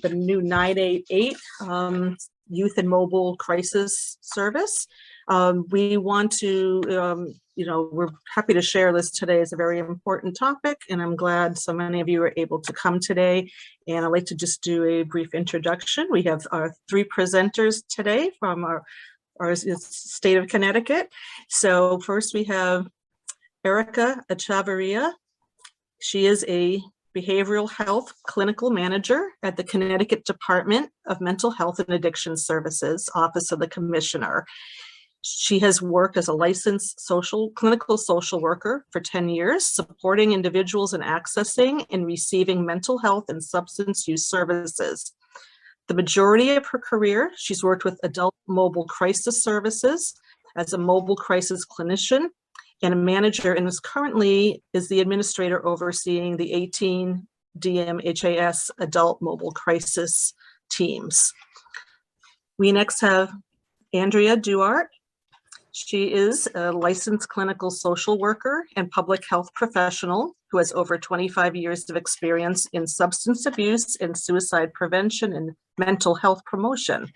the new 988 Youth and Mobile Crisis Service. We want to, we're happy to share this today. It's a very important topic, and I'm glad so many of you are able to come today. And I'd like to just do a brief introduction. We have our three presenters today from our state of Connecticut. So first we have Erica Echavarria. She is a behavioral health clinical manager at the Connecticut Department of Mental Health and Addiction Services, Office of the Commissioner. She has worked as a licensed clinical social worker for 10 years, supporting individuals in accessing and receiving mental health and substance use services. The majority of her career, she's worked with adult mobile crisis services as a mobile crisis clinician and a manager, and currently is the administrator overseeing the 18 DMHAS adult mobile crisis teams. We next have Andrea Duarte. She is a licensed clinical social worker and public health professional who has over 25 years of experience in substance abuse and suicide prevention and mental health promotion.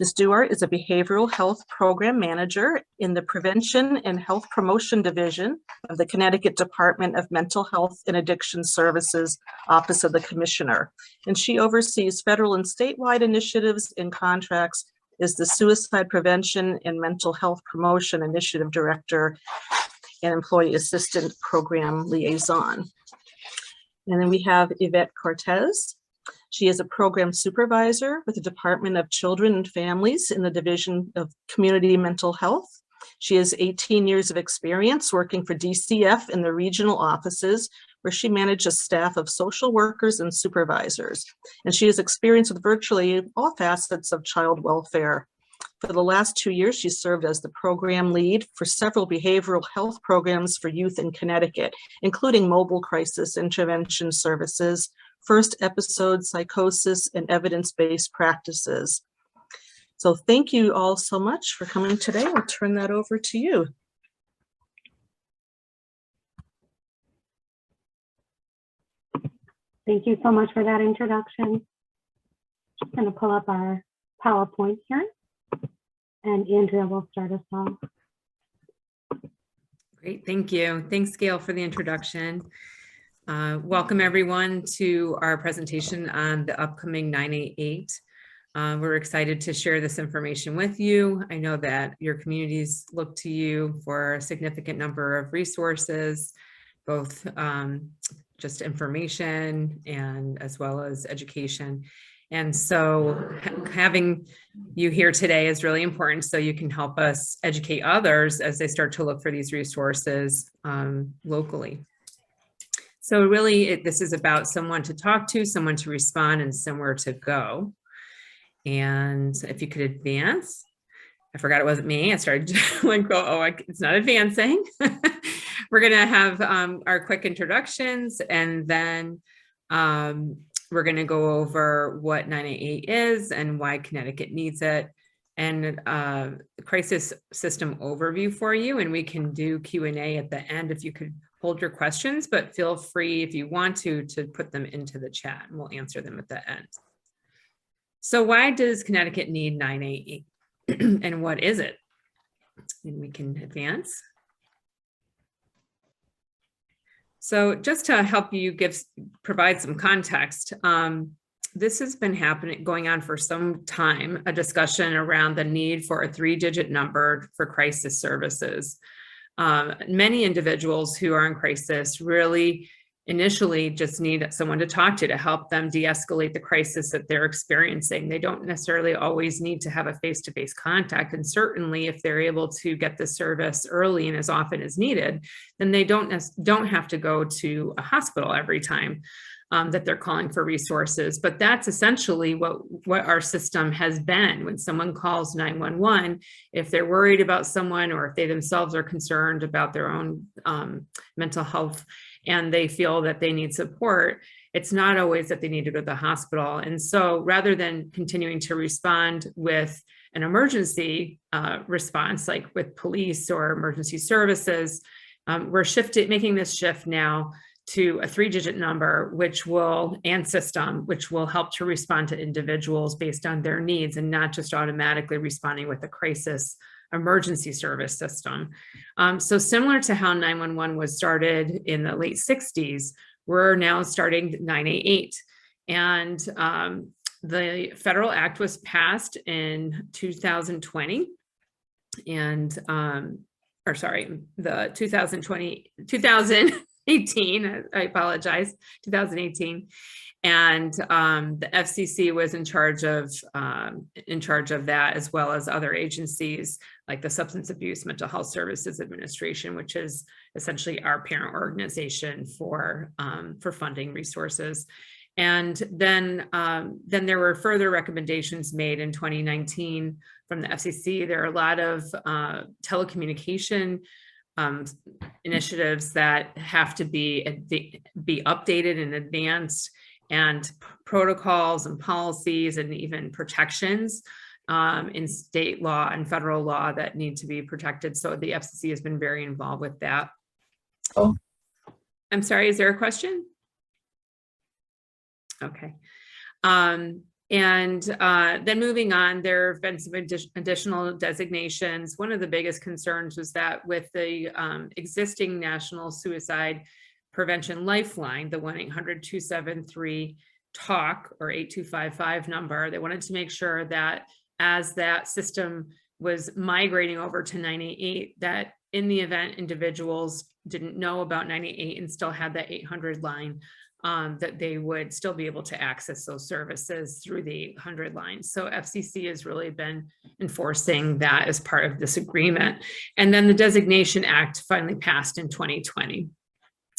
Ms. Duarte is a behavioral health program manager in the Prevention and Health Promotion Division of the Connecticut Department of Mental Health and Addiction Services, Office of the Commissioner. And she oversees federal and statewide initiatives and contracts, is the Suicide Prevention and Mental Health Promotion Initiative Director and Employee Assistant Program Liaison. And then we have Yvette Cortez. She is a program supervisor with the Department of Children and Families in the Division of Community Mental Health. She has 18 years of experience working for DCF in the regional offices, where she managed a staff of social workers and supervisors. And she has experience with virtually all facets of child welfare. For the last 2 years, she served as the program lead for several behavioral health programs for youth in Connecticut, including mobile crisis intervention services, first episode psychosis, and evidence-based practices. So thank you all so much for coming today. I'll turn that over to you. Thank you so much for that introduction. Just going to pull up our PowerPoint here, and Andrea will start us off. Great, thank you. Thanks, Gail, for the introduction. Welcome everyone to our presentation on the upcoming 988. We're excited to share this information with you. I know that your communities look to you for a significant number of resources, both just information and as well as education. And so having you here today is really important so you can help us educate others as they start to look for these resources locally. So really, this is about someone to talk to, someone to respond, and somewhere to go. And if you could advance. I forgot it wasn't me. I started like, it's not advancing. We're going to have our quick introductions, and then we're going to go over what 988 is and why Connecticut needs it, and crisis system overview for you. And we can do Q&A at the end if you could hold your questions, but feel free if you want to put them into the chat and we'll answer them at the end. So why does Connecticut need 988 and what is it? And we can advance. So just to help you provide some context, this has been going on for some time, a discussion around the need for a 3-digit number for crisis services. Many individuals who are in crisis really initially just need someone to talk to help them de-escalate the crisis that they're experiencing. They don't necessarily always need to have a face-to-face contact. And certainly if they're able to get the service early and as often as needed, then they don't have to go to a hospital every time that they're calling for resources. But that's essentially what our system has been. When someone calls 911, if they're worried about someone or if they themselves are concerned about their own mental health and they feel that they need support, it's not always that they need to go to the hospital. And so rather than continuing to respond with an emergency response, like with police or emergency services, we're making this shift now to a 3-digit number, and system, which will help to respond to individuals based on their needs and not just automatically responding with a crisis emergency service system. So similar to how 911 was started in the late 60s, we're now starting 988. And the federal act was passed in 2020 and, the 2018, I apologize, 2018. And the FCC was in charge of that, as well as other agencies like the Substance Abuse Mental Health Services Administration, which is essentially our parent organization for funding resources. And then there were further recommendations made in 2019 from the FCC. There are a lot of telecommunication initiatives that have to be updated and advanced, and protocols and policies and even protections in state law and federal law that need to be protected. So the FCC has been very involved with that. Oh. I'm sorry, is there a question? Okay. Then moving on, there have been some additional designations. One of the biggest concerns was that with the existing National Suicide Prevention Lifeline, the 1-800-273-TALK or 8255 number, they wanted to make sure that as that system was migrating over to 988, that in the event individuals didn't know about 988 and still had that 800 line, that they would still be able to access those services through the 800 line. So FCC has really been enforcing that as part of this agreement. And then the Designation Act finally passed in 2020.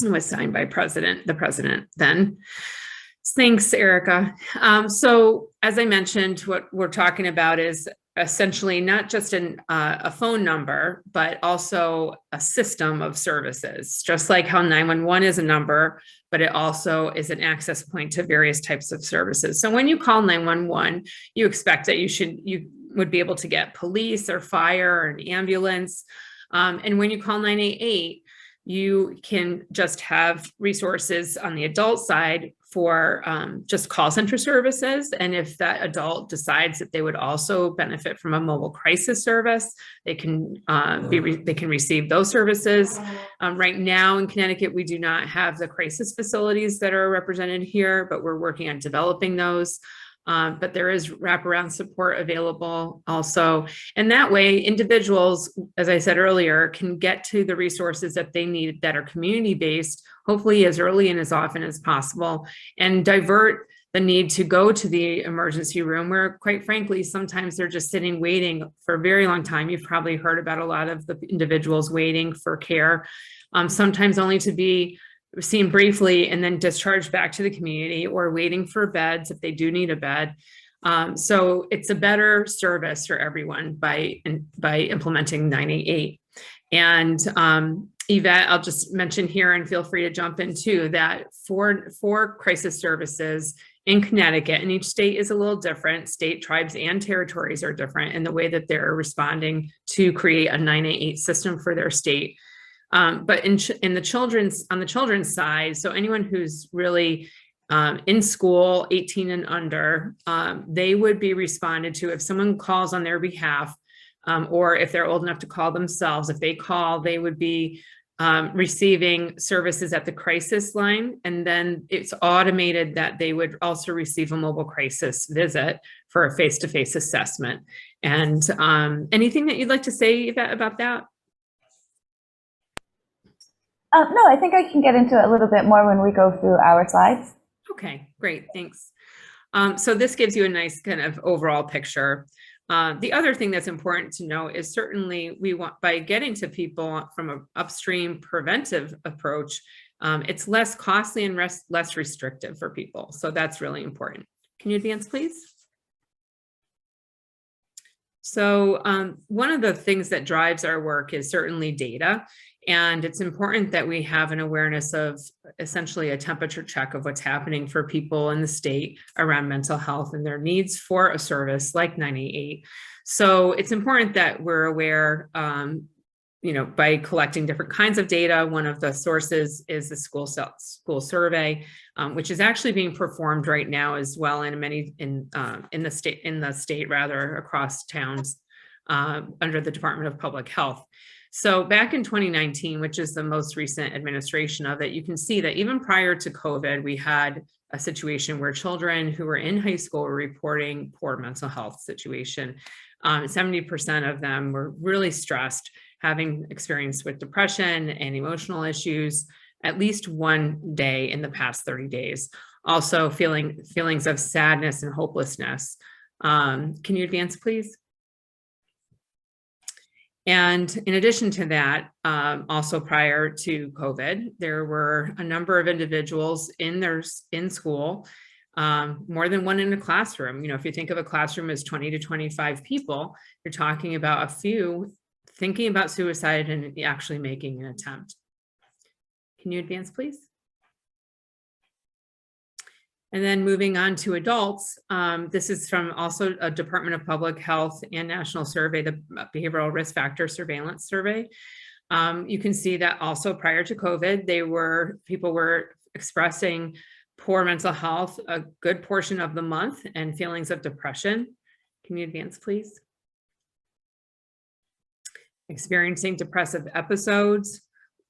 It was signed by the president then. Thanks, Erica. So as I mentioned, what we're talking about is essentially not just a phone number, but also a system of services, just like how 911 is a number, but it also is an access point to various types of services. So when you call 911, you expect that you would be able to get police or fire or an ambulance. And when you call 988, you can just have resources on the adult side for just call center services. And if that adult decides that they would also benefit from a mobile crisis service, they can receive those services. Right now in Connecticut, we do not have the crisis facilities that are represented here, but we're working on developing those. But there is wraparound support available also. And that way, individuals, as I said earlier, can get to the resources that they need that are community-based, hopefully as early and as often as possible, and divert the need to go to the emergency room where, quite frankly, sometimes they're just sitting waiting for a very long time. You've probably heard about a lot of the individuals waiting for care, sometimes only to be seen briefly and then discharged back to the community, or waiting for beds if they do need a bed. So it's a better service for everyone by implementing 988. And Yvette, I'll just mention here, and feel free to jump in too, that for crisis services in Connecticut, and each state is a little different, state, tribes, and territories are different in the way that they're responding to create a 988 system for their state. But on the children's side, so anyone who's really in school, 18 and under, they would be responded to if someone calls on their behalf, or if they're old enough to call themselves. If they call, they would be receiving services at the crisis line, and then it's automated that they would also receive a mobile crisis visit for a face-to-face assessment. And anything that you'd like to say about that? No, I think I can get into it a little bit more when we go through our slides. Okay, great, thanks. So this gives you a nice kind of overall picture. The other thing that's important to know is certainly we want, by getting to people from an upstream preventive approach, it's less costly and less restrictive for people. So that's really important. Can you advance, please? So one of the things that drives our work is certainly data. And it's important that we have an awareness of essentially a temperature check of what's happening for people in the state around mental health and their needs for a service like 988. So it's important that we're aware, by collecting different kinds of data. One of the sources is the school survey, which is actually being performed right now as well in the state rather, across towns under the Department of Public Health. So back in 2019, which is the most recent administration of it, you can see that even prior to COVID, we had a situation where children who were in high school were reporting poor mental health situation. 70% of them were really stressed, having experience with depression and emotional issues at least one day in the past 30 days. Also feelings of sadness and hopelessness. Can you advance, please? And in addition to that, also prior to COVID, there were a number of individuals in school, more than one in a classroom. If you think of a classroom as 20 to 25 people, you're talking about a few thinking about suicide and actually making an attempt. Can you advance, please? And then moving on to adults, this is from also a Department of Public Health and National Survey, the Behavioral Risk Factor Surveillance Survey. You can see that also prior to COVID, people were expressing poor mental health a good portion of the month and feelings of depression. Can you advance, please? Experiencing depressive episodes,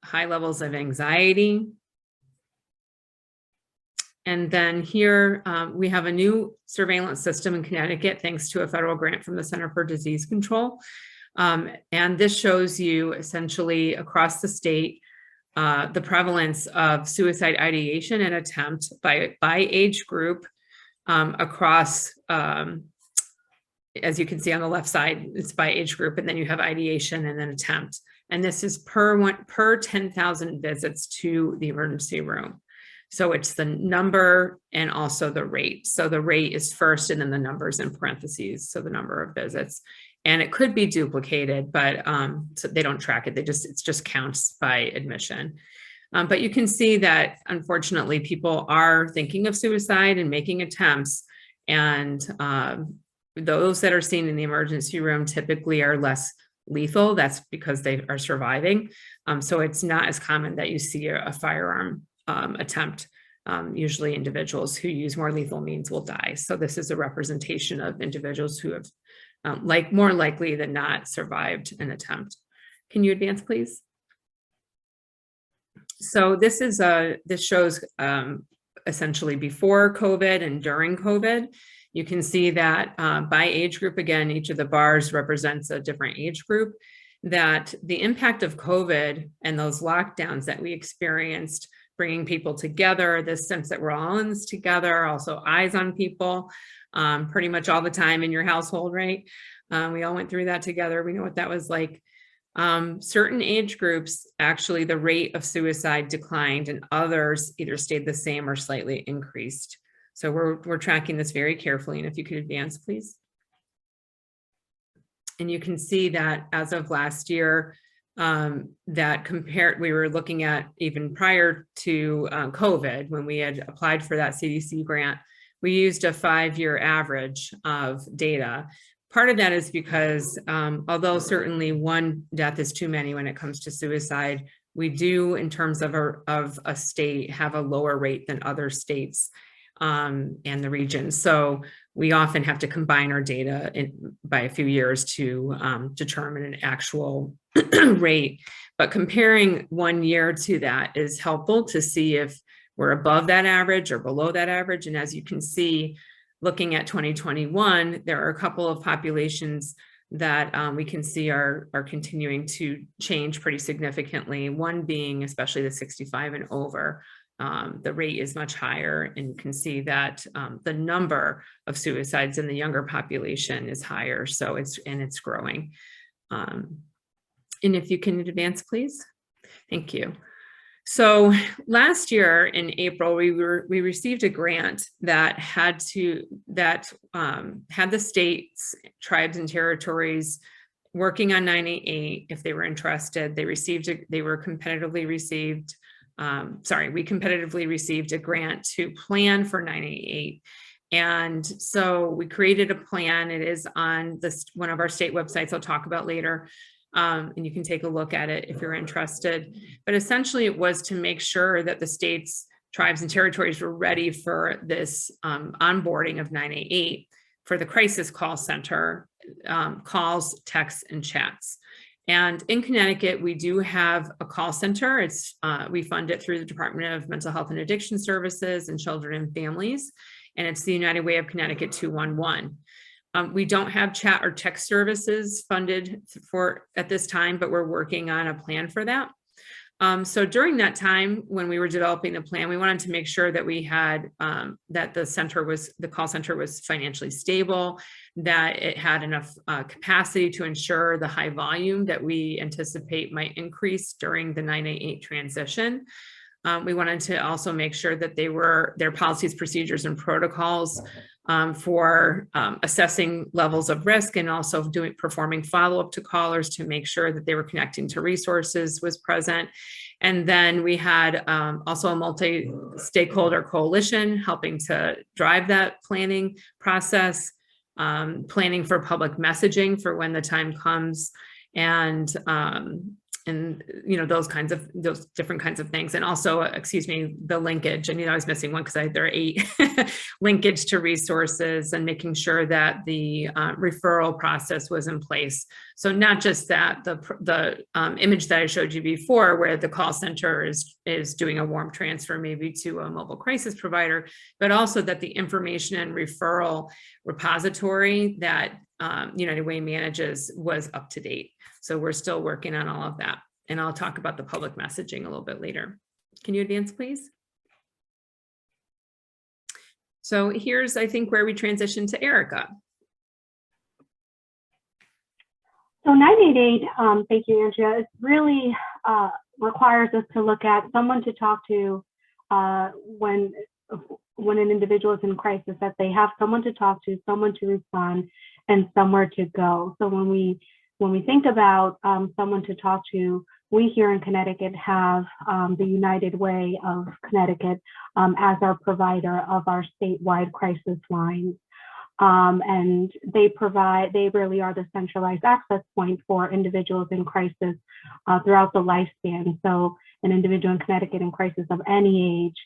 high levels of anxiety. And then here we have a new surveillance system in Connecticut, thanks to a federal grant from the Center for Disease Control. And this shows you essentially across the state, the prevalence of suicide ideation and attempt by age group across, as you can see on the left side, it's by age group, and then you have ideation and then attempt. And this is per 10,000 visits to the emergency room. So it's the number and also the rate. So the rate is first and then the numbers in parentheses. So the number of visits, and it could be duplicated, but so they don't track it. It just counts by admission. But you can see that unfortunately people are thinking of suicide and making attempts, and those that are seen in the emergency room typically are less lethal. That's because they are surviving. So it's not as common that you see a firearm attempt. Usually individuals who use more lethal means will die. So this is a representation of individuals who have more likely than not survived an attempt. Can you advance, please? So this shows essentially before COVID and during COVID. You can see that by age group, again, each of the bars represents a different age group, that the impact of COVID and those lockdowns that we experienced, bringing people together, this sense that we're all in this together, also eyes on people pretty much all the time in your household, right? We all went through that together. We know what that was like. Certain age groups, actually the rate of suicide declined, and others either stayed the same or slightly increased. So we're tracking this very carefully. And if you could advance, please. And you can see that as of last year, we were looking at even prior to COVID, when we had applied for that CDC grant, we used a 5-year average of data. Part of that is because although certainly one death is too many when it comes to suicide, we do, in terms of a state, have a lower rate than other states and the region. So we often have to combine our data by a few years to determine an actual rate. But comparing 1 year to that is helpful to see if we're above that average or below that average. And as you can see, looking at 2021, there are a couple of populations that we can see are continuing to change pretty significantly. One being especially the 65 and over. The rate is much higher, and you can see that the number of suicides in the younger population is higher. So it's growing. And if you can advance, please. Thank you. So last year in April, we received a grant that had the states, tribes, and territories working on 988 if they were interested. We competitively received a grant to plan for 988. And so we created a plan. It is on one of our state websites I'll talk about later. And you can take a look at it if you're interested. But essentially it was to make sure that the states, tribes, and territories were ready for this onboarding of 988 for the crisis call center, calls, texts, and chats. And in Connecticut, we do have a call center. We fund it through the Department of Mental Health and Addiction Services and Children and Families, and it's the United Way of Connecticut 211. We don't have chat or text services funded at this time, but we're working on a plan for that. So during that time, when we were developing the plan, we wanted to make sure that we had, that the call center was financially stable, that it had enough capacity to ensure the high volume that we anticipate might increase during the 988 transition. We wanted to also make sure that their policies, procedures, and protocols for assessing levels of risk, and also performing follow-up to callers to make sure that they were connecting to resources was present. And then we had also a multi-stakeholder coalition helping to drive that planning process, planning for public messaging for when the time comes, and those different kinds of things. And also, the linkage. I was missing one because there are 8 linkage to resources, and making sure that the referral process was in place. So not just that, the image that I showed you before, where the call center is doing a warm transfer maybe to a mobile crisis provider, but also that the information and referral repository that United Way manages was up to date. So we're still working on all of that. And I'll talk about the public messaging a little bit later. Can you advance, please? So here's, I think, where we transition to Erica. So 988, thank you, Andrea, it really requires us to look at someone to talk to when an individual is in crisis, that they have someone to talk to, someone to respond, and somewhere to go. So when we think about someone to talk to, we here in Connecticut have the United Way of Connecticut as our provider of our statewide crisis lines. And they really are the centralized access point for individuals in crisis throughout the lifespan. So an individual in Connecticut in crisis of any age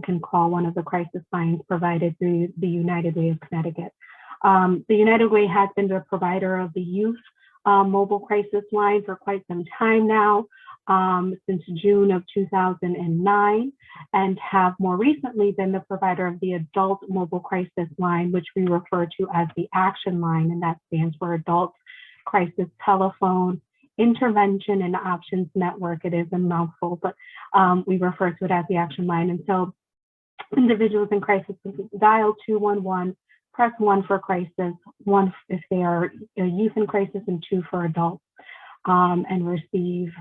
can call one of the crisis lines provided through the United Way of Connecticut. The United Way has been the provider of the youth mobile crisis line for quite some time now, since June of 2009, and have more recently been the provider of the adult mobile crisis line, which we refer to as the Action Line, and that stands for Adult Crisis Telephone Intervention and Options Network. It is a mouthful, but we refer to it as the Action Line. And so individuals in crisis dial 211, press 1 for crisis, 1 if they are youth in crisis, and 2 for adults, and receive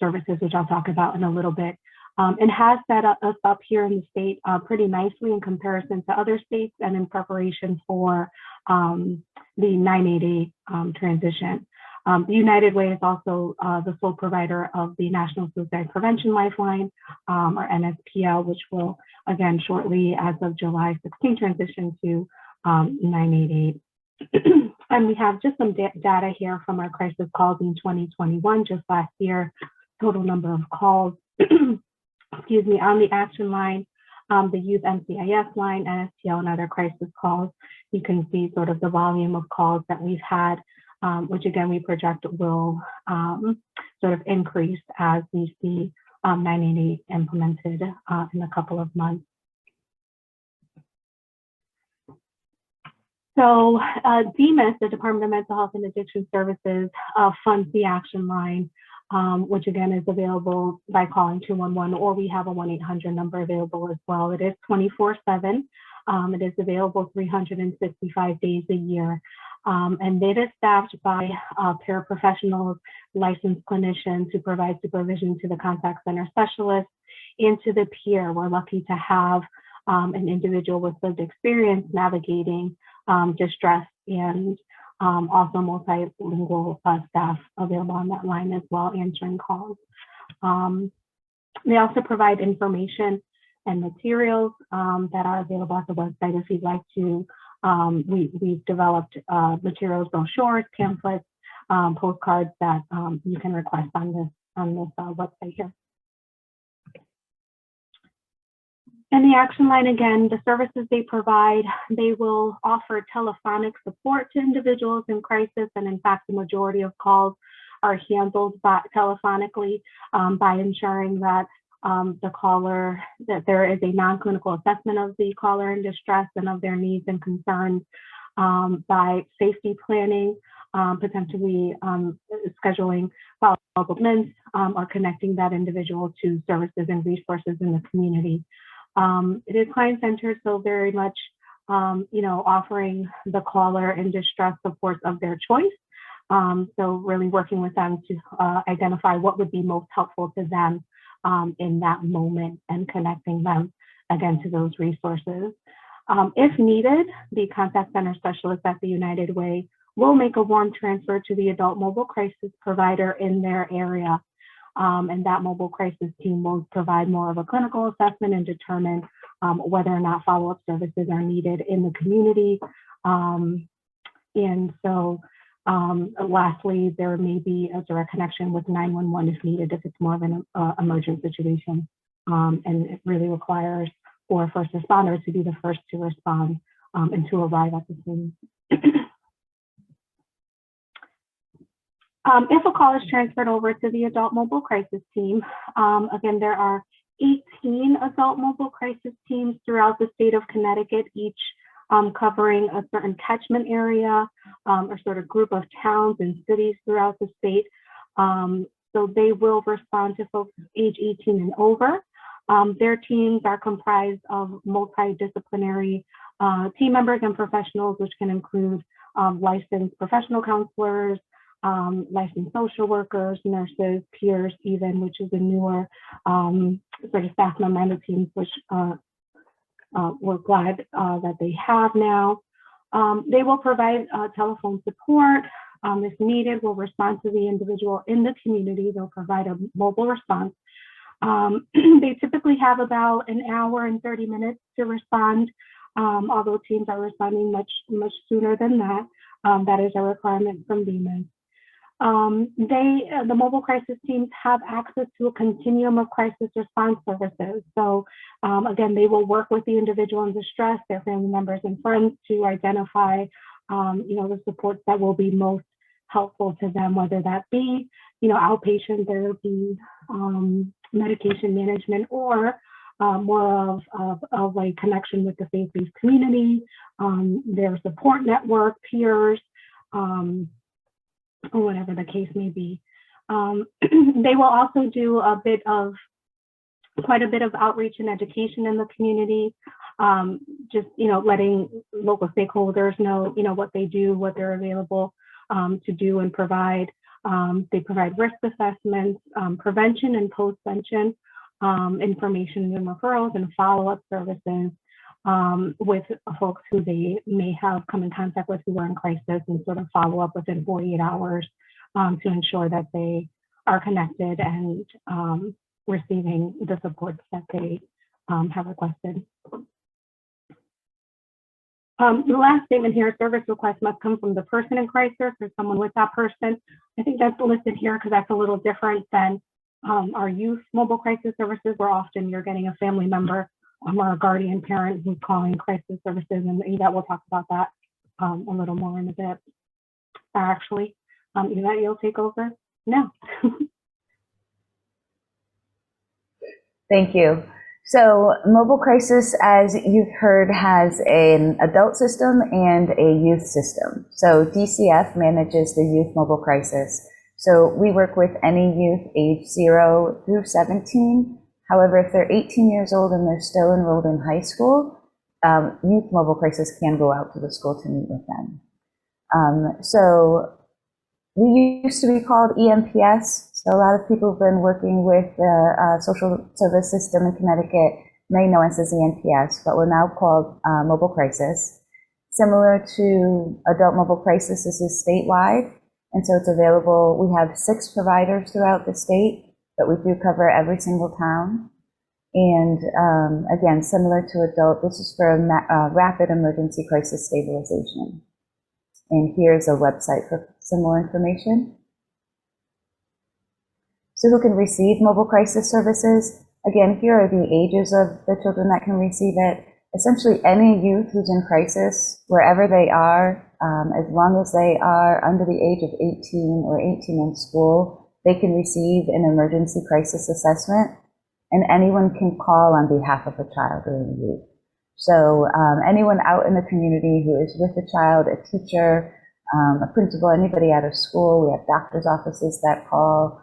services, which I'll talk about in a little bit. And has set us up here in the state pretty nicely in comparison to other states, and in preparation for the 988 transition. The United Way is also the sole provider of the National Suicide Prevention Lifeline, or NSPL, which will, again, shortly, as of July 16, transition to 988. And we have just some data here from our crisis calls in 2021, just last year, total number of calls, excuse me, on the Action Line, the Youth NCIS line, NSPL, and other crisis calls. You can see sort of the volume of calls that we've had, which again, we project will sort of increase as we see 988 implemented in a couple of months. So DMIS, the Department of Mental Health and Addiction Services, funds the Action Line, which again is available by calling 211, or we have a 1-800 number available as well. It is 24/7. It is available 365 days a year. And it is staffed by paraprofessionals, licensed clinicians who provide supervision to the contact center specialists and to the peer. We're lucky to have an individual with lived experience navigating distress, and also multilingual staff available on that line as well, answering calls. They also provide information and materials that are available at the website if you'd like to. We've developed materials, brochures, pamphlets postcards that you can request on this website here. And the action line, again, the services they provide, they will offer telephonic support to individuals in crisis. And in fact, the majority of calls are handled telephonically by ensuring that that there is a non-clinical assessment of the caller in distress and of their needs and concerns, by safety planning, potentially scheduling follow-up appointments, or connecting that individual to services and resources in the community. It is client-centered, so very much, offering the caller in distress supports of their choice. So really working with them to identify what would be most helpful to them in that moment and connecting them again to those resources. If needed, the contact center specialist at the United Way will make a warm transfer to the adult mobile crisis provider in their area. And that mobile crisis team will provide more of a clinical assessment and determine whether or not follow-up services are needed in the community. And so lastly, there may be a direct connection with 911 if needed, if it's more of an emergent situation. And it really requires for first responders to be the first to respond and to arrive at the scene. If a call is transferred over to the adult mobile crisis team, again, there are 18 adult mobile crisis teams throughout the state of Connecticut, each covering a certain catchment area or sort of group of towns and cities throughout the state. So they will respond to folks age 18 and over. Their teams are comprised of multidisciplinary team members and professionals, which can include licensed professional counselors, licensed social workers, nurses, peers even, which is a newer sort of staff member teams, which we're glad that they have now. They will provide telephone support. If needed, will respond to the individual in the community. They'll provide a mobile response. They typically have about an hour and 30 minutes to respond, although teams are responding much sooner than that. That is a requirement from BMIS. The mobile crisis teams have access to a continuum of crisis response services. So again, they will work with the individual in distress, their family members and friends to identify, the supports that will be most helpful to them, whether that be, outpatient therapy, medication management, or more of a connection with the faith-based community, their support network, peers, or whatever the case may be. They will also do quite a bit of outreach and education in the community, just, letting local stakeholders know, what they do, what they're available to do and provide. They provide risk assessments, prevention and post-vention information and referrals and follow-up services with folks who they may have come in contact with who are in crisis, and sort of follow up within 48 hours to ensure that they are connected and receiving the support that they have requested. The last statement here, service request must come from the person in crisis or someone with that person. I think that's listed here because that's a little different than our youth mobile crisis services, where often you're getting a family member or a guardian parent who's calling crisis services, and Yvette will talk about that a little more in a bit. Actually, Yvette, you'll take over now. Thank you. So mobile crisis, as you've heard, has an adult system and a youth system. So DCF manages the youth mobile crisis. So we work with any youth age 0 through 17. However, if they're 18 years old and they're still enrolled in high school, youth mobile crisis can go out to the school to meet with them. So we used to be called EMPS. So a lot of people who've been working with the social service system in Connecticut may know us as EMPS, but we're now called Mobile Crisis. Similar to Adult Mobile Crisis, this is statewide, and so it's available. We have 6 providers throughout the state, but we do cover every single town. And again, similar to adult, this is for rapid emergency crisis stabilization. And here's a website for some more information. So who can receive mobile crisis services? Again, here are the ages of the children that can receive it. Essentially, any youth who's in crisis, wherever they are, as long as they are under the age of 18 or 18 in school, they can receive an emergency crisis assessment, and anyone can call on behalf of a child or a youth. So anyone out in the community who is with a child, a teacher, a principal, anybody out of school, we have doctor's offices that call.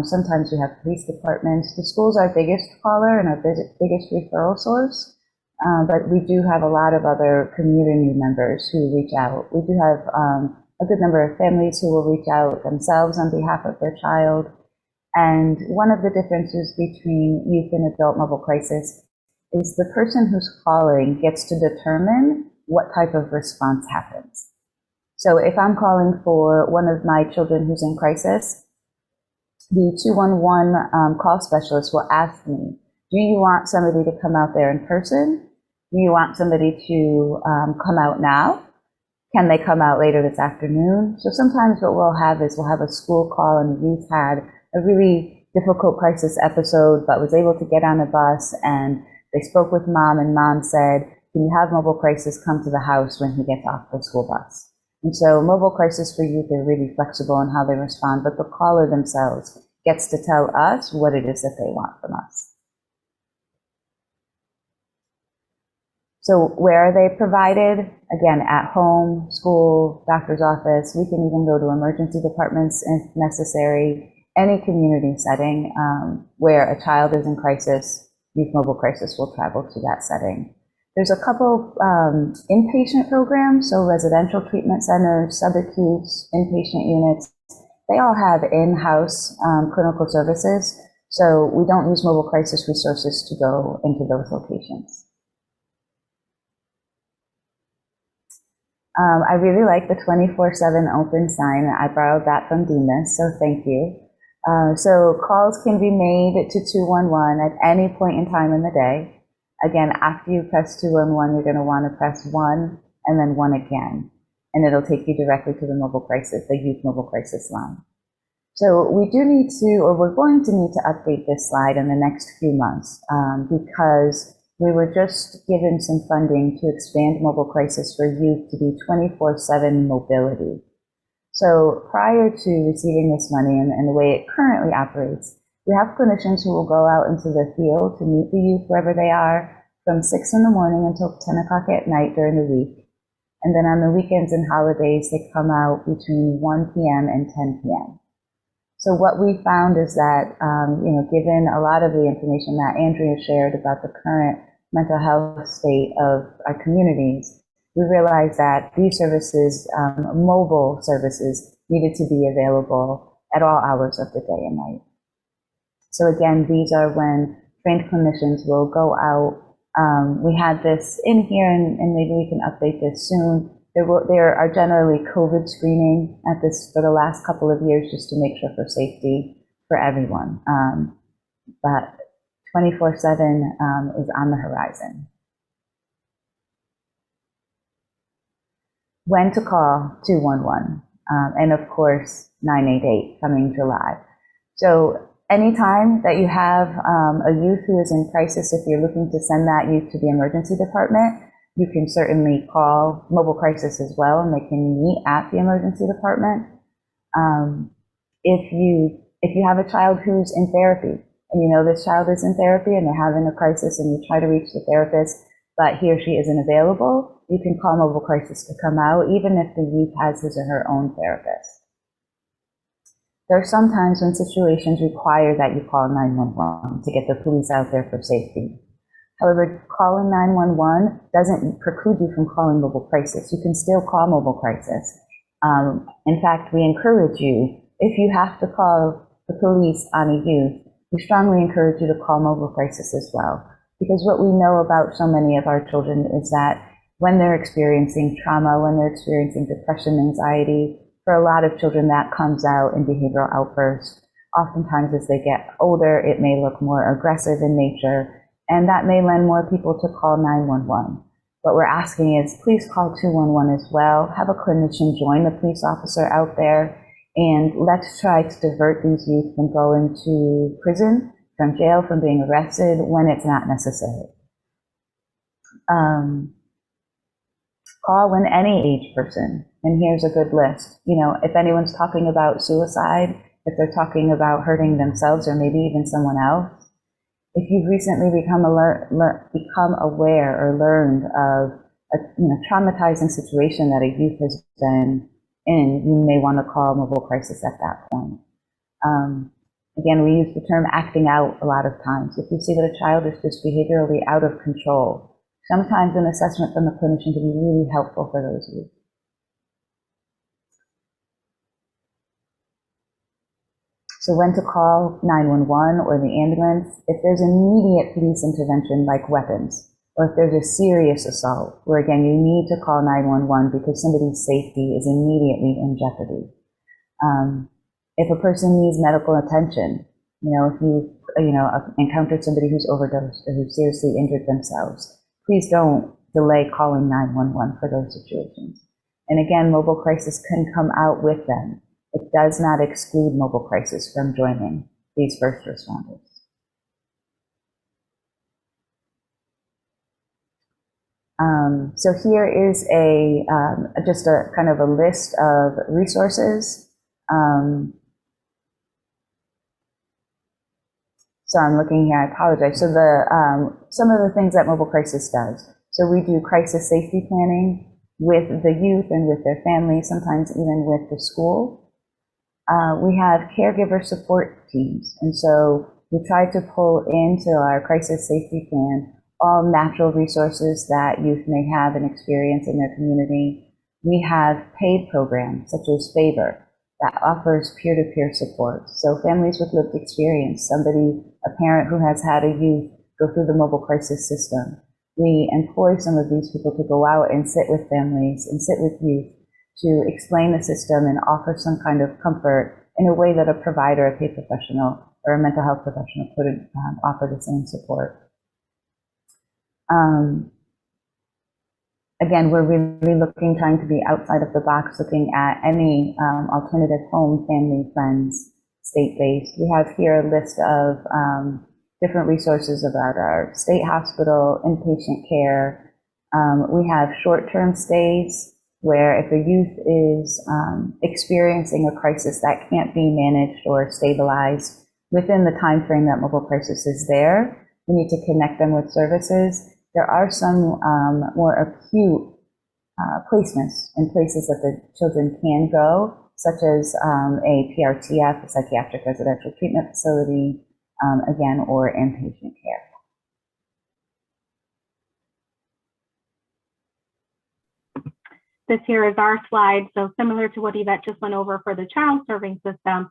Sometimes we have police departments. The school's our biggest caller and our biggest referral source. But we do have a lot of other community members who reach out. We do have a good number of families who will reach out themselves on behalf of their child. And one of the differences between youth and adult mobile crisis is the person who's calling gets to determine what type of response happens. So if I'm calling for one of my children who's in crisis, the 211 call specialist will ask me, do you want somebody to come out there in person? Do you want somebody to come out now? Can they come out later this afternoon? So sometimes what we'll have is we'll have a school call and the youth had a really difficult crisis episode, but was able to get on a bus, and they spoke with mom, and mom said, can you have mobile crisis come to the house when he gets off the school bus? And so mobile crisis for youth are really flexible in how they respond, but the caller themselves gets to tell us what it is that they want from us. So where are they provided? Again, at home, school, doctor's office. We can even go to emergency departments if necessary. Any community setting where a child is in crisis, Youth Mobile Crisis will travel to that setting. There's a couple inpatient programs, so residential treatment centers, subacutes, inpatient units. They all have in-house clinical services, so we don't use mobile crisis resources to go into those locations. I really like the 24/7 open sign. I borrowed that from Demas, so thank you. So calls can be made to 211 at any point in time in the day. Again, after you press 211, you're going to want to press 1 and then 1 again, and it'll take you directly to the mobile crisis, the Youth Mobile Crisis line. So we do need to, or we're going to need to update this slide in the next few months because we were just given some funding to expand mobile crisis for youth to be 24/7 mobility. So prior to receiving this money and the way it currently operates, we have clinicians who will go out into the field to meet the youth wherever they are from 6 in the morning until 10 o'clock at night during the week. And then on the weekends and holidays, they come out between 1 p.m. and 10 p.m. So what we found is that, given a lot of the information that Andrea shared about the current mental health state of our communities, we realized that these services, mobile services, needed to be available at all hours of the day and night. So again, these are when trained clinicians will go out. We had this in here, and maybe we can update this soon. There are generally COVID screening at this for the last couple of years just to make sure for safety for everyone. But 24/7 is on the horizon. When to call 211, and of course 988 coming July. So anytime that you have a youth who is in crisis, if you're looking to send that youth to the emergency department, you can certainly call mobile crisis as well, and they can meet at the emergency department. If you have a child who's in therapy, and you know this child is in therapy and they're having a crisis, and you try to reach the therapist, but he or she isn't available, you can call mobile crisis to come out, even if the youth has his or her own therapist. There are some times when situations require that you call 911 to get the police out there for safety. However, calling 911 doesn't preclude you from calling mobile crisis. You can still call mobile crisis. In fact, we encourage you, if you have to call the police on a youth, we strongly encourage you to call mobile crisis as well. Because what we know about so many of our children is that when they're experiencing trauma, when they're experiencing depression, anxiety, for a lot of children that comes out in behavioral outbursts. Oftentimes as they get older, it may look more aggressive in nature, and that may lend more people to call 911. What we're asking is please call 211 as well. Have a clinician join the police officer out there, and let's try to divert these youth from going to prison, from jail, from being arrested when it's not necessary. Call when any age person, and here's a good list. You know, if anyone's talking about suicide, if they're talking about hurting themselves or maybe even someone else, if you've recently become aware or learned of a traumatizing situation that a youth has been in, you may want to call mobile crisis at that point. Again, we use the term acting out a lot of times. If you see that a child is just behaviorally out of control, sometimes an assessment from a clinician can be really helpful for those youth. So when to call 911 or the ambulance, if there's immediate police intervention like weapons, or if there's a serious assault, where again, you need to call 911 because somebody's safety is immediately in jeopardy. If a person needs medical attention, if you encountered somebody who's overdosed or who seriously injured themselves, please don't delay calling 911 for those situations. And again, mobile crisis can come out with them. It does not exclude mobile crisis from joining these first responders. So here is just a kind of a list of resources. So I'm looking here, I apologize. So some of the things that mobile crisis does. So we do crisis safety planning with the youth and with their families, sometimes even with the school. We have caregiver support teams, and so we try to pull into our crisis safety plan all natural resources that youth may have and experience in their community. We have paid programs such as Favor that offers peer-to-peer support. So families with lived experience, a parent who has had a youth go through the mobile crisis system. We employ some of these people to go out and sit with families and sit with youth to explain the system and offer some kind of comfort in a way that a provider, a paid professional, or a mental health professional couldn't offer the same support. Again, we're really trying to be outside of the box, looking at any alternative home, family, friends, state-based. We have here a list of different resources about our state hospital, inpatient care. We have short-term stays, where if a youth is experiencing a crisis that can't be managed or stabilized within the time frame that mobile crisis is there, we need to connect them with services. There are some more acute placements in places that the children can go, such as a PRTF, a psychiatric residential treatment facility, again, or inpatient care. This here is our slide. So similar to what Yvette just went over for the child serving system,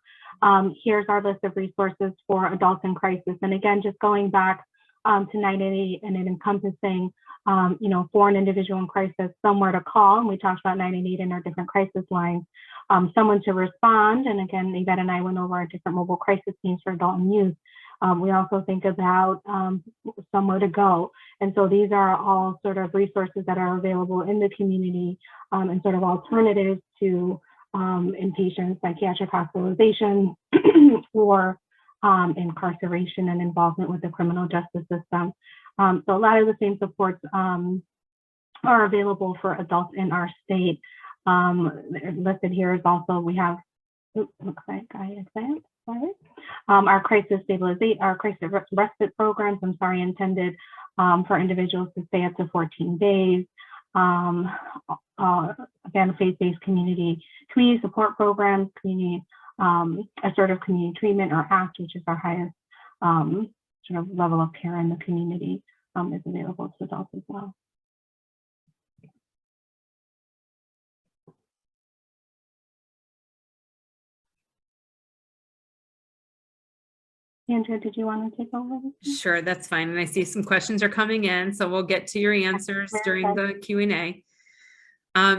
here's our list of resources for adults in crisis. And again, just going back to 988 and it encompassing, for an individual in crisis, somewhere to call. And we talked about 988 in our different crisis lines, someone to respond. And again, Yvette and I went over our different mobile crisis teams for adult and youth. We also think about somewhere to go. And so these are all sort of resources that are available in the community and sort of alternatives to inpatient psychiatric hospitalization or incarceration and involvement with the criminal justice system. So a lot of the same supports are available for adults in our state. Listed here is also, we have, looks like I advanced. Our crisis stabilization, our crisis respite programs, intended for individuals to stay up to 14 days. Again, faith-based community support programs, community assertive community treatment, or ACT, which is our highest sort of level of care in the community, is available to adults as well. Andrea, did you want to take over? Sure, that's fine. And I see some questions are coming in, so we'll get to your answers during the Q&A.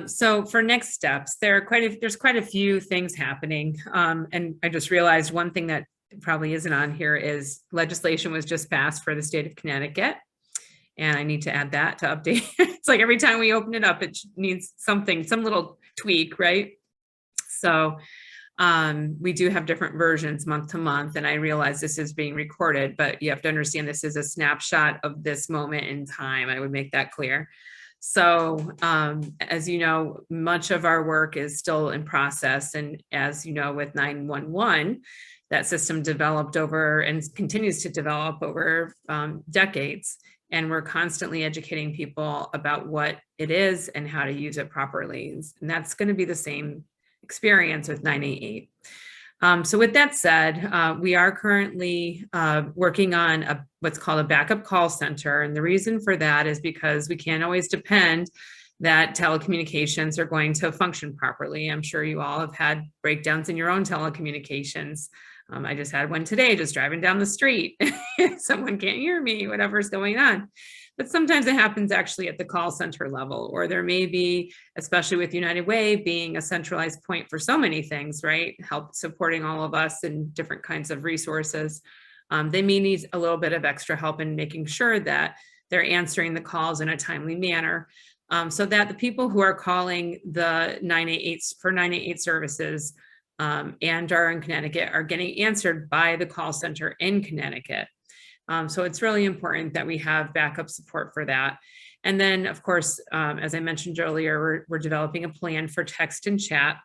So for next steps, there's quite a few things happening. And I just realized one thing that probably isn't on here is legislation was just passed for the state of Connecticut. And I need to add that to update. It's like every time we open it up, it needs something, some little tweak, right? So we do have different versions month to month, and I realize this is being recorded, but you have to understand this is a snapshot of this moment in time. I would make that clear. So as you know, much of our work is still in process. And as you know, with 911, that system developed over and continues to develop over decades. And we're constantly educating people about what it is and how to use it properly. And that's going to be the same experience with 988. So with that said, we are currently working on what's called a backup call center. And the reason for that is because we can't always depend that telecommunications are going to function properly. I'm sure you all have had breakdowns in your own telecommunications. I just had one today, just driving down the street. Someone can't hear me, whatever's going on. But sometimes it happens actually at the call center level, or there may be, especially with United Way being a centralized point for so many things, right? Help supporting all of us in different kinds of resources. They may need a little bit of extra help in making sure that they're answering the calls in a timely manner, so that the people who are calling the 988 for 988 services and are in Connecticut are getting answered by the call center in Connecticut. So it's really important that we have backup support for that. And then, of course, as I mentioned earlier, we're developing a plan for text and chat.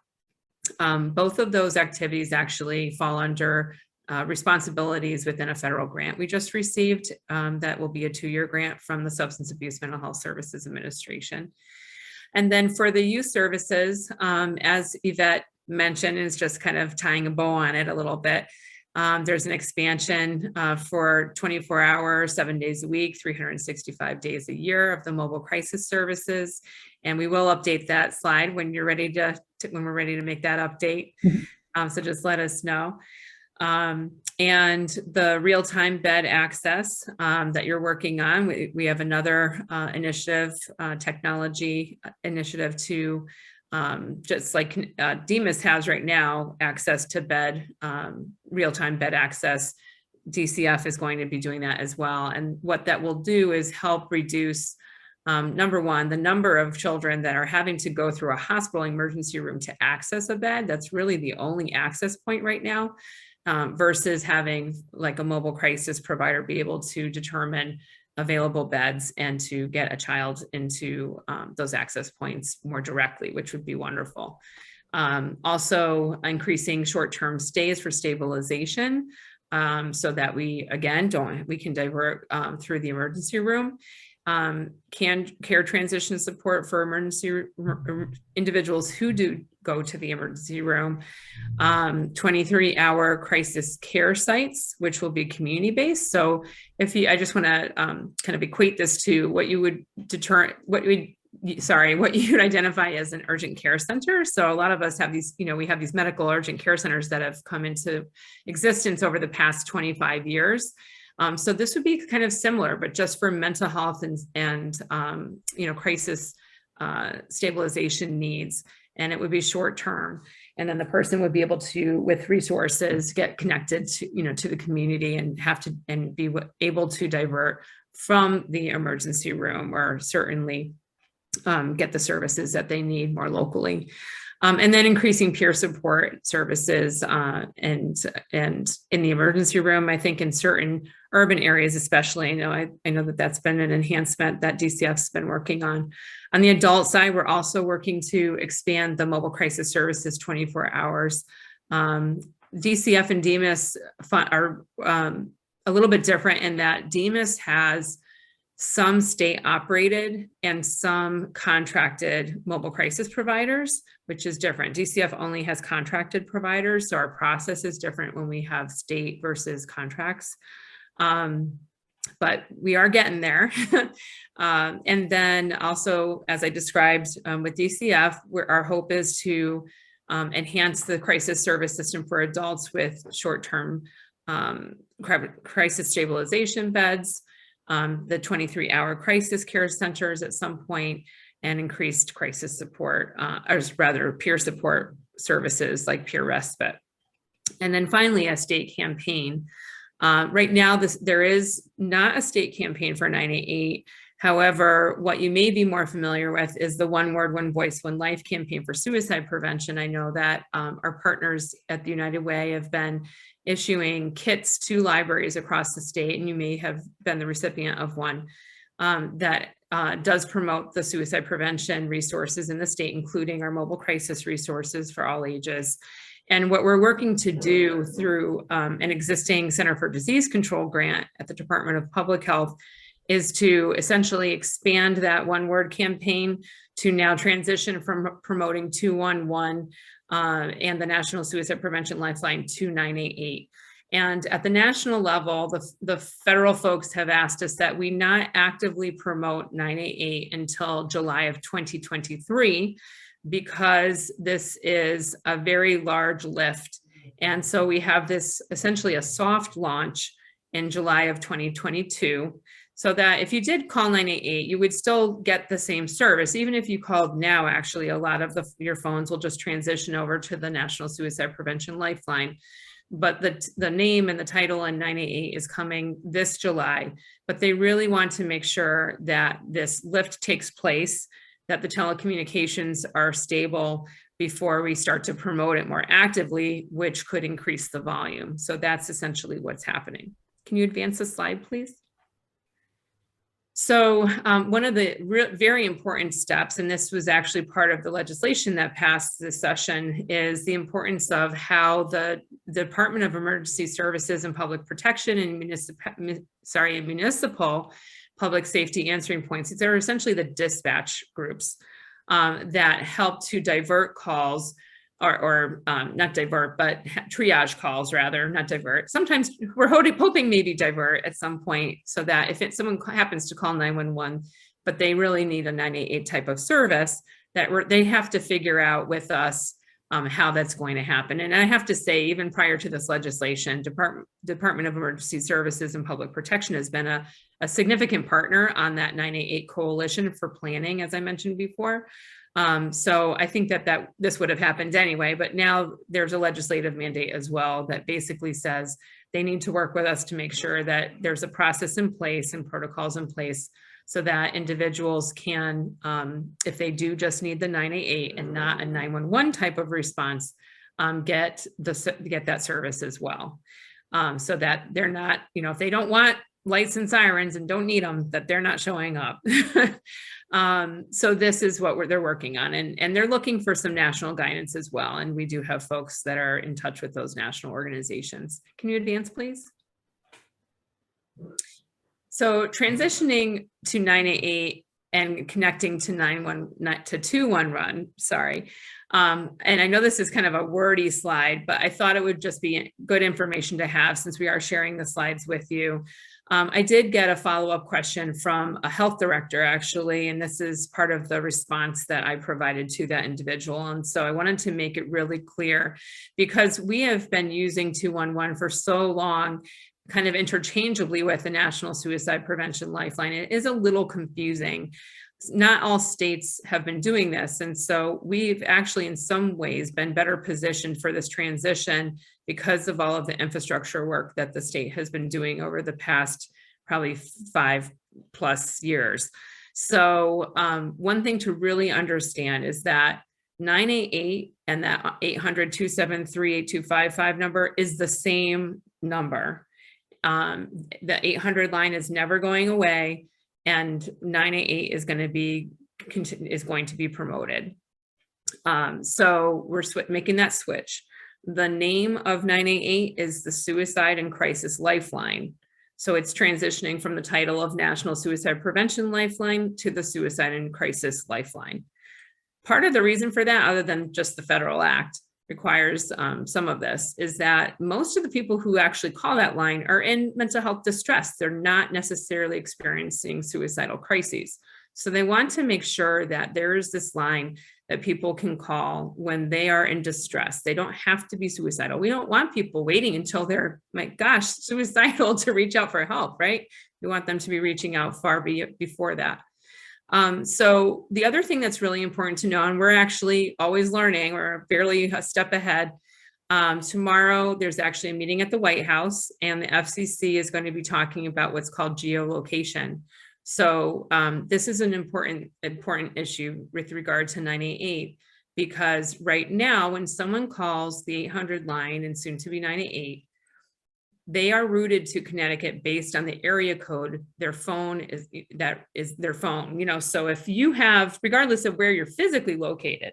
Both of those activities actually fall under responsibilities within a federal grant we just received. That will be a 2-year grant from the Substance Abuse Mental Health Services Administration. And then for the youth services, as Yvette mentioned, is just kind of tying a bow on it a little bit. There's an expansion for 24 hours, 7 days a week, 365 days a year of the mobile crisis services. And we will update that slide when you're ready when we're ready to make that update. So just let us know. And the real-time bed access that you're working on, we have another initiative, technology initiative to just like DEMIS has right now, access to bed, real-time bed access. DCF is going to be doing that as well. And what that will do is help reduce, number one, the number of children that are having to go through a hospital emergency room to access a bed. That's really the only access point right now, versus having like a mobile crisis provider be able to determine available beds and to get a child into those access points more directly, which would be wonderful. Also increasing short-term stays for stabilization, so that we, again, we can divert through the emergency room. Care transition support for emergency individuals who do go to the emergency room, 23-hour crisis care sites, which will be community-based. So I just want to kind of equate this to what you would what you would identify as an urgent care center. So a lot of us have these, we have these medical urgent care centers that have come into existence over the past 25 years. So this would be kind of similar, but just for mental health and crisis stabilization needs, and it would be short term. And then the person would be able to, with resources, get connected to, to the community and be able to divert from the emergency room, or certainly get the services that they need more locally. And then increasing peer support services and in the emergency room. I think in certain urban areas, especially, I know that that's been an enhancement that DCF's been working on. On the adult side, we're also working to expand the mobile crisis services 24 hours. DCF and DEMIS are a little bit different in that DEMIS has some state operated and some contracted mobile crisis providers, which is different. DCF only has contracted providers, so our process is different when we have state versus contracts. But we are getting there. And then also, as I described with DCF, our hope is to enhance the crisis service system for adults with short-term crisis stabilization beds, the 23-hour crisis care centers at some point, and increased crisis support, or rather peer support services like peer respite. And then finally, a state campaign. Right now, there is not a state campaign for 988. However, what you may be more familiar with is the One Word, One Voice, One Life campaign for suicide prevention. I know that our partners at the United Way have been issuing kits to libraries across the state, and you may have been the recipient of one that does promote the suicide prevention resources in the state, including our mobile crisis resources for all ages. And what we're working to do through an existing Center for Disease Control grant at the Department of Public Health is to essentially expand that One Word campaign to now transition from promoting 211 and the National Suicide Prevention Lifeline to 988. And at the national level, the federal folks have asked us that we not actively promote 988 until July of 2023, because this is a very large lift. And so we have this essentially a soft launch in July of 2022. So that if you did call 988, you would still get the same service. Even if you called now, actually, a lot of your phones will just transition over to the National Suicide Prevention Lifeline. But the name and the title in 988 is coming this July. But they really want to make sure that this lift takes place, that the telecommunications are stable before we start to promote it more actively, which could increase the volume. So that's essentially what's happening. Can you advance the slide, please? So one of the very important steps, and this was actually part of the legislation that passed this session, is the importance of how the Department of Emergency Services and Public Protection and municipal public safety answering points. These are essentially the dispatch groups that help to divert calls or not divert, but triage calls rather, not divert. Sometimes we're hoping maybe divert at some point, so that if someone happens to call 911, but they really need a 988 type of service, that they have to figure out with us how that's going to happen. And I have to say, even prior to this legislation, Department of Emergency Services and Public Protection has been a significant partner on that 988 coalition for planning, as I mentioned before. So I think that this would have happened anyway, but now there's a legislative mandate as well that basically says they need to work with us to make sure that there's a process in place and protocols in place so that individuals can, if they do just need the 988 and not a 911 type of response, get that service as well. So that they're not, if they don't want lights and sirens and don't need them, that they're not showing up. So this is what they're working on, and they're looking for some national guidance as well. And we do have folks that are in touch with those national organizations. Can you advance, please? So transitioning to 988 and connecting to 211, sorry. And I know this is kind of a wordy slide, but I thought it would just be good information to have since we are sharing the slides with you. I did get a follow-up question from a health director, actually, and this is part of the response that I provided to that individual. And so I wanted to make it really clear, because we have been using 211 for so long, kind of interchangeably with the National Suicide Prevention Lifeline. It is a little confusing. Not all states have been doing this. And so we've actually, in some ways, been better positioned for this transition because of all of the infrastructure work that the state has been doing over the past probably 5+ years. So one thing to really understand is that 988 and that 800-273-8255 number is the same number. The 800 line is never going away, and 988 is going to be promoted. So we're making that switch. The name of 988 is the Suicide and Crisis Lifeline. So it's transitioning from the title of National Suicide Prevention Lifeline to the Suicide and Crisis Lifeline. Part of the reason for that, other than just the federal act requires some of this, is that most of the people who actually call that line are in mental health distress. They're not necessarily experiencing suicidal crises. So they want to make sure that there is this line that people can call when they are in distress. They don't have to be suicidal. We don't want people waiting until they're, my gosh, suicidal to reach out for help, right? We want them to be reaching out far before that. So the other thing that's really important to know, and we're actually always learning, we're barely a step ahead. Tomorrow, there's actually a meeting at the White House, and the FCC is going to be talking about what's called geolocation, So this is an important issue with regard to 988, because right now when someone calls the 800 line and soon to be 988, they are routed to Connecticut based on the area code. Their phone is, that is their phone, you know, so if you have, regardless of where you're physically located,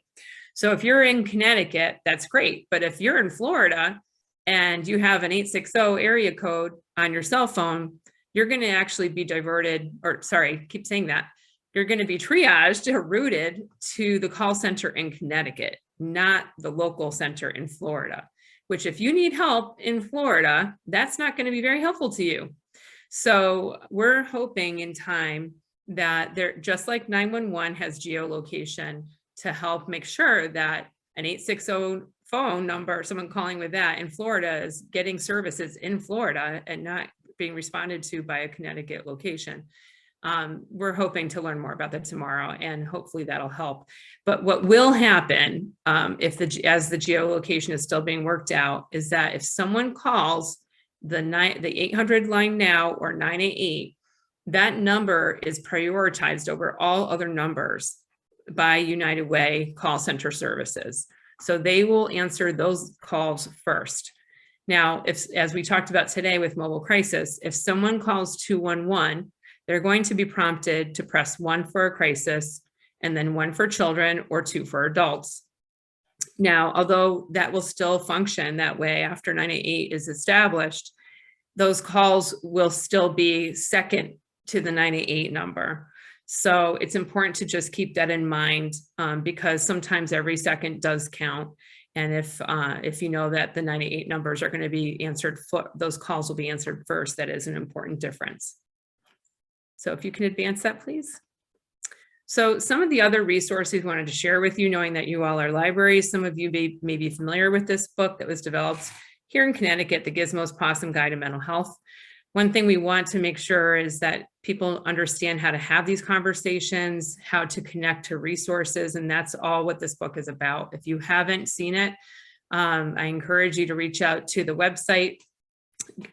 so if you're in Connecticut, that's great. But if you're in Florida and you have an 860 area code on your cell phone, you're going to actually be diverted, or sorry, keep saying that. You're going to be triaged or routed to the call center in Connecticut, not the local center in Florida, which if you need help in Florida, that's not going to be very helpful to you. So we're hoping in time that they're just like 911 has geolocation to help make sure that an 860 phone number, someone calling with that in Florida is getting services in Florida and not being responded to by a Connecticut location. We're hoping to learn more about that tomorrow, and hopefully that'll help. But what will happen as the geolocation is still being worked out is that if someone calls the 800 line now or 988, that number is prioritized over all other numbers by United Way call center services. So they will answer those calls first. Now, as we talked about today with mobile crisis, if someone calls 211, they're going to be prompted to press 1 for a crisis, and then 1 for children or 2 for adults. Now, although that will still function that way after 988 is established, those calls will still be second to the 988 number. So it's important to just keep that in mind, because sometimes every second does count. And if you know that the 988 numbers are going to be answered, those calls will be answered first. That is an important difference. So if you can advance that, please. So some of the other resources we wanted to share with you, knowing that you all are libraries, some of you may be familiar with this book that was developed here in Connecticut, The Gizmo's Possum Guide to Mental Health. One thing we want to make sure is that people understand how to have these conversations, how to connect to resources, and that's all what this book is about. If you haven't seen it, I encourage you to reach out to the website,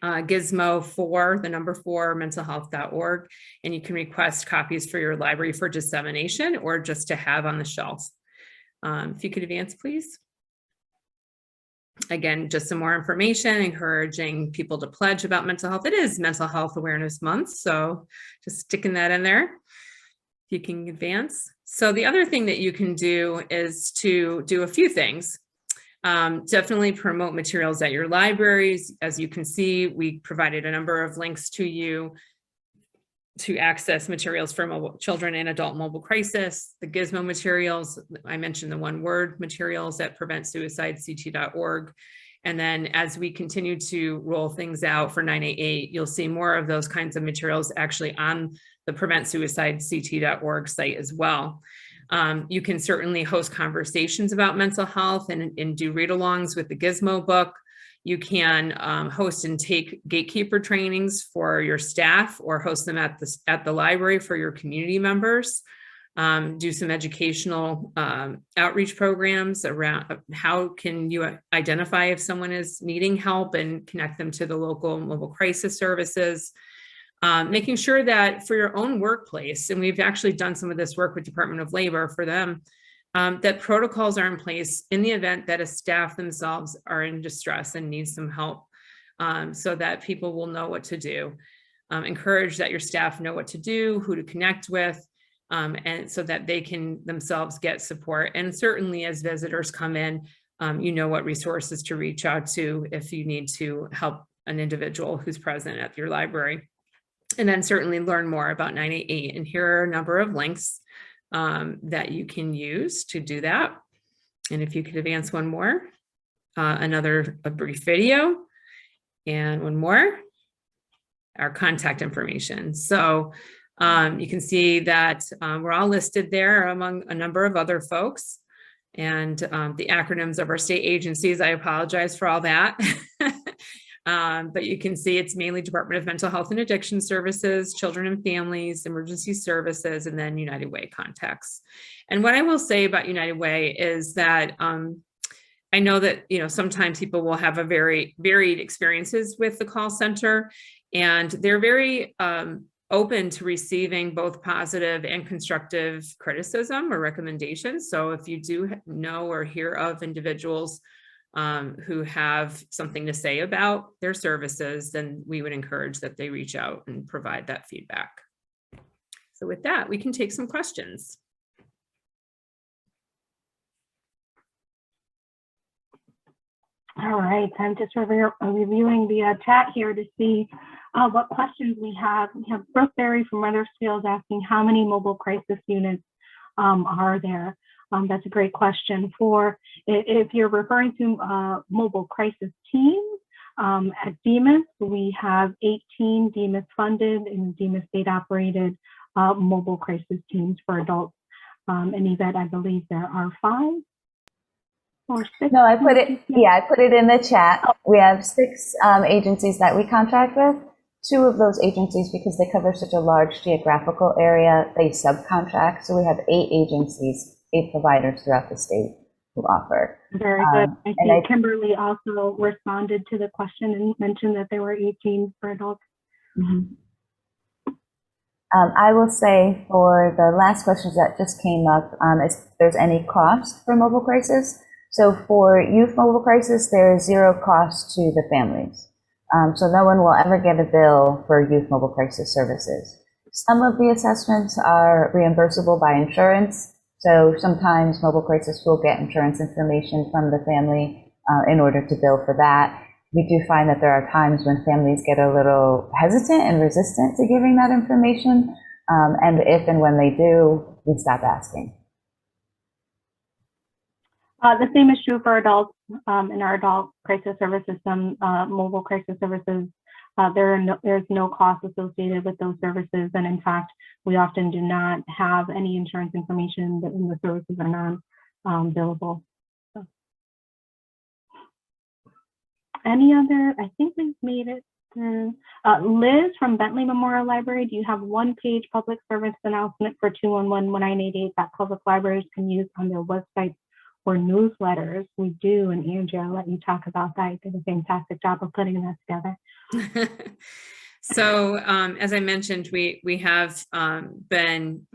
Gizmo4, the number 4, mentalhealth.org, and you can request copies for your library for dissemination or just to have on the shelves. If you could advance, please. Again, just some more information, encouraging people to pledge about mental health. It is Mental Health Awareness Month, so just sticking that in there. If you can advance. So the other thing that you can do is to do a few things. Definitely promote materials at your libraries. As you can see, we provided a number of links to you to access materials for mobile children and adult mobile crisis, the Gizmo materials. I mentioned the one-word materials at preventsuicidect.org. And then as we continue to roll things out for 988, you'll see more of those kinds of materials actually on the preventsuicidect.org site as well. You can certainly host conversations about mental health and do read-alongs with the Gizmo book. You can host and take gatekeeper trainings for your staff, or host them at the library for your community members. Do some educational outreach programs around how can you identify if someone is needing help and connect them to the local mobile crisis services. Making sure that for your own workplace, and we've actually done some of this work with Department of Labor for them, that protocols are in place in the event that a staff themselves are in distress and need some help, so that people will know what to do. Encourage that your staff know what to do, who to connect with, and so that they can themselves get support. And certainly as visitors come in, you know what resources to reach out to if you need to help an individual who's present at your library. And then certainly learn more about 988. And here are a number of links that you can use to do that. And if you could advance one more, a brief video, and one more, our contact information. So you can see that we're all listed there among a number of other folks, and the acronyms of our state agencies. I apologize for all that. But you can see it's mainly Department of Mental Health and Addiction Services, Children and Families, Emergency Services, and then United Way contacts. And what I will say about United Way is that I know that, sometimes people will have a very varied experiences with the call center, and they're very open to receiving both positive and constructive criticism or recommendations. So if you do know or hear of individuals who have something to say about their services, then we would encourage that they reach out and provide that feedback. So with that, we can take some questions. All right, I'm just reviewing the chat here to see what questions we have. We have Brooke Berry from Wethersfield asking how many mobile crisis units are there? That's a great question. If you're referring to mobile crisis teams, at DEMIS, we have 18 DEMIS funded and DEMIS state operated mobile crisis teams for adults. And Yvette, I believe there are 5 or 6. No, I put it in the chat. We have 6 agencies that we contract with. 2 of those agencies, because they cover such a large geographical area, they subcontract. So we have 8 agencies, 8 providers throughout the state who offer. Very good. I think Kimberly also responded to the question and mentioned that there were 18 for adults. Mm-hmm. I will say for the last questions that just came up, if there's any cost for mobile crisis. So for youth mobile crisis, there is 0 cost to the families. So no one will ever get a bill for youth mobile crisis services. Some of the assessments are reimbursable by insurance. So sometimes mobile crisis will get insurance information from the family in order to bill for that. We do find that there are times when families get a little hesitant and resistant to giving that information. And if and when they do, we stop asking. The same is true for adults in our adult crisis service system, mobile crisis services. There's no cost associated with those services. And in fact, we often do not have any insurance information that the services are non-billable. So. Any other, I think we've made it through. Liz from Bentley Memorial Library, do you have 1-page public service announcement for 211-1988 that public libraries can use on their websites or newsletters? We do, and Andrea, I'll let you talk about that. You did a fantastic job of putting that together. So as I mentioned, we have been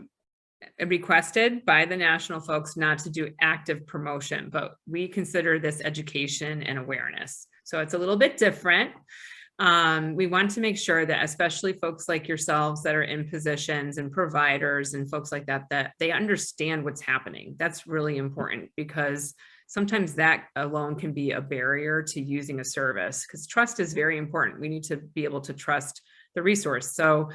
requested by the national folks not to do active promotion, but we consider this education and awareness. So it's a little bit different. We want to make sure that especially folks like yourselves that are in positions and providers and folks like that, that they understand what's happening. That's really important because sometimes that alone can be a barrier to using a service because trust is very important. We need to be able to trust the resource. So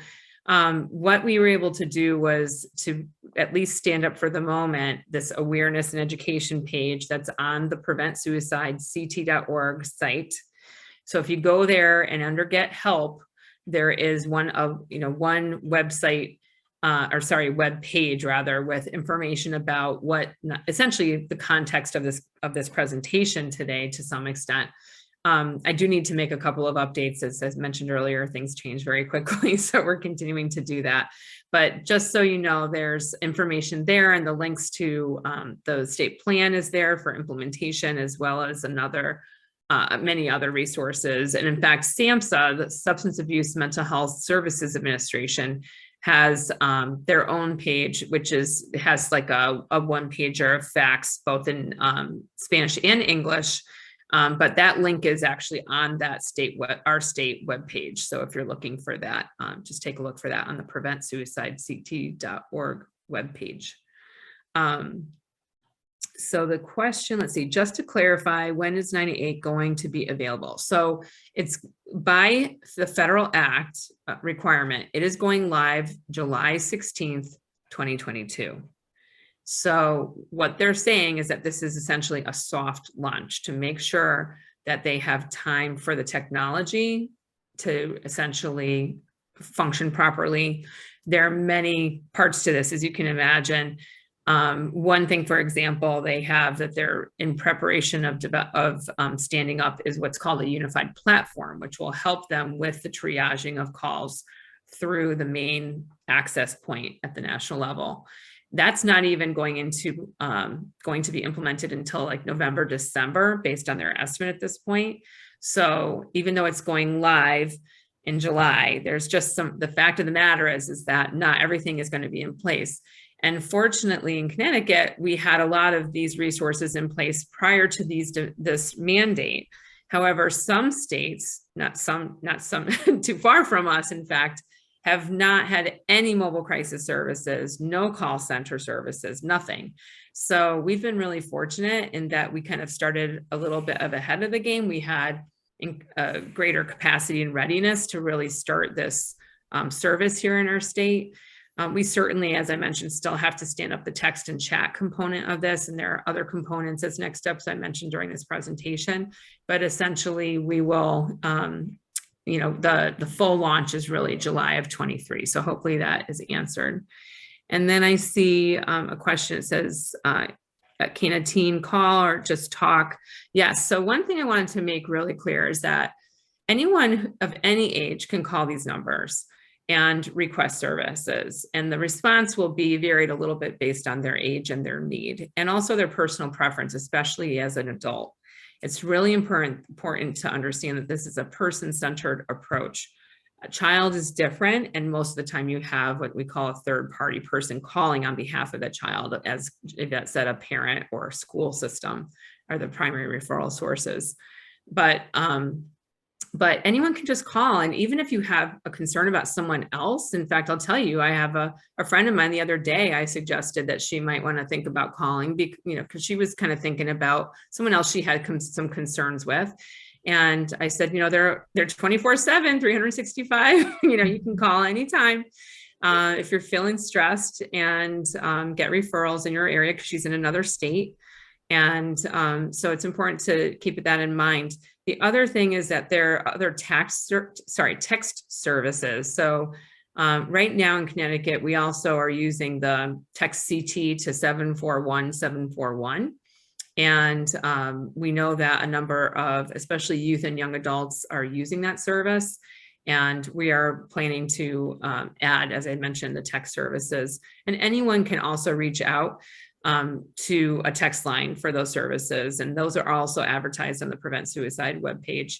what we were able to do was to at least stand up for the moment this awareness and education page that's on the PreventSuicideCT.org site. So if you go there and under Get Help, there is one website web page rather with information about what essentially the context of this presentation today to some extent. I do need to make a couple of updates. As mentioned earlier, things change very quickly, so we're continuing to do that. But just so you know, there's information there, and the links to the state plan is there for implementation, as well as many other resources. And in fact, SAMHSA, the Substance Abuse Mental Health Services Administration, has their own page, which has like a one-pager of facts, both in Spanish and English. But that link is actually on that our state webpage. So if you're looking for that, just take a look for that on the PreventSuicideCT.org webpage. So the question, let's see, just to clarify, when is 98 going to be available? So it's by the federal act requirement, it is going live July 16th, 2022. So what they're saying is that this is essentially a soft launch to make sure that they have time for the technology to essentially function properly. There are many parts to this, as you can imagine. One thing, for example, they have that they're in preparation of standing up is what's called a unified platform, which will help them with the triaging of calls through the main access point at the national level. That's not even going to be implemented until like November, December, based on their estimate at this point. So even though it's going live, in July. There's just the fact of the matter is that not everything is going to be in place. And fortunately in Connecticut, we had a lot of these resources in place prior to this mandate. However, some states, not some too far from us, in fact, have not had any mobile crisis services, no call center services, nothing. So we've been really fortunate in that we kind of started a little bit ahead of the game. We had greater capacity and readiness to really start this service here in our state. We certainly, as I mentioned, still have to stand up the text and chat component of this, and there are other components as next steps I mentioned during this presentation, but essentially we will, the full launch is really July of 23. So hopefully that is answered. And then I see a question that says, can a teen call or just talk? Yes. So one thing I wanted to make really clear is that anyone of any age can call these numbers and request services. And the response will be varied a little bit based on their age and their need, and also their personal preference, especially as an adult. It's really important to understand that this is a person-centered approach. A child is different, and most of the time you have what we call a third-party person calling on behalf of the child, as Yvette said, a parent or a school system are the primary referral sources. But anyone can just call. And even if you have a concern about someone else, in fact, I'll tell you, I have a friend of mine the other day, I suggested that she might want to think about calling, because she was kind of thinking about someone else she had some concerns with. And I said, they're 24/7, 365, you can call anytime if you're feeling stressed, and get referrals in your area, because she's in another state. And so it's important to keep that in mind. The other thing is that there are other text services. So right now in Connecticut, we also are using the text CT to 741-741. And we know that a number of, especially youth and young adults, are using that service. And we are planning to add, as I mentioned, the text services. And anyone can also reach out to a text line for those services. And those are also advertised on the Prevent Suicide webpage.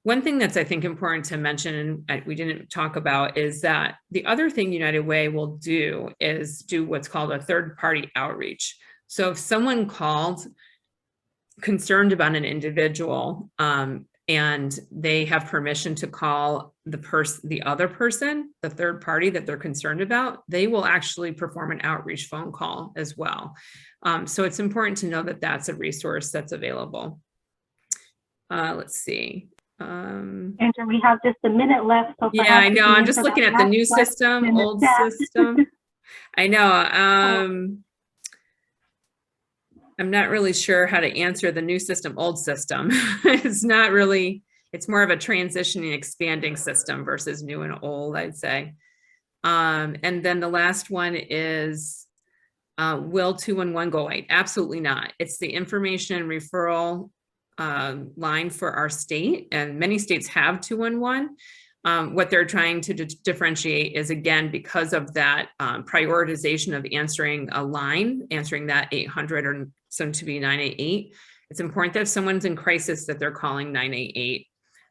One thing that's, I think, important to mention, and we didn't talk about, is that the other thing United Way will do is do what's called a third-party outreach. So if someone called concerned about an individual, and they have permission to call the other person, the third party that they're concerned about, they will actually perform an outreach phone call as well. So it's important to know that that's a resource that's available. Let's see. Andrew, we have just a minute left. So yeah, I know. I'm just looking at the new system, old system. I know. I'm not really sure how to answer the new system, old system. It's not really, it's more of a transitioning, expanding system versus new and old, I'd say. And then the last one is, will 211 go away? Absolutely not. It's the information and referral line for our state, and many states have 211. What they're trying to differentiate is, again, because of that prioritization of answering a line, answering that 800 or soon to be 988. It's important that if someone's in crisis that they're calling 988,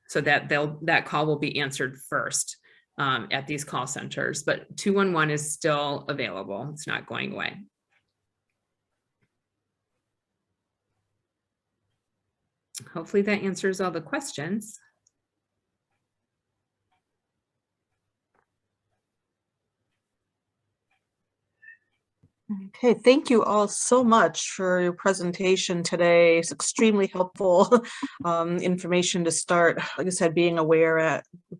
so that that call will be answered first at these call centers. But 211 is still available. It's not going away. Hopefully that answers all the questions. Okay, thank you all so much for your presentation today. It's extremely helpful information to start, like I said, being aware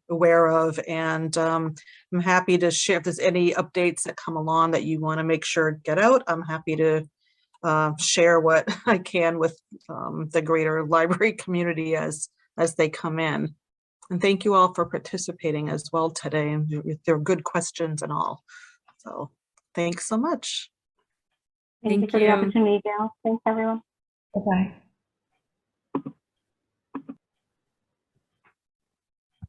of, and I'm happy to share if there's any updates that come along that you want to make sure get out. I'm happy to share what I can with the greater library community as they come in. And thank you all for participating as well today, and they're good questions and all. So thanks so much. Thank you for the opportunity, Gail. Thanks, everyone. Bye-bye.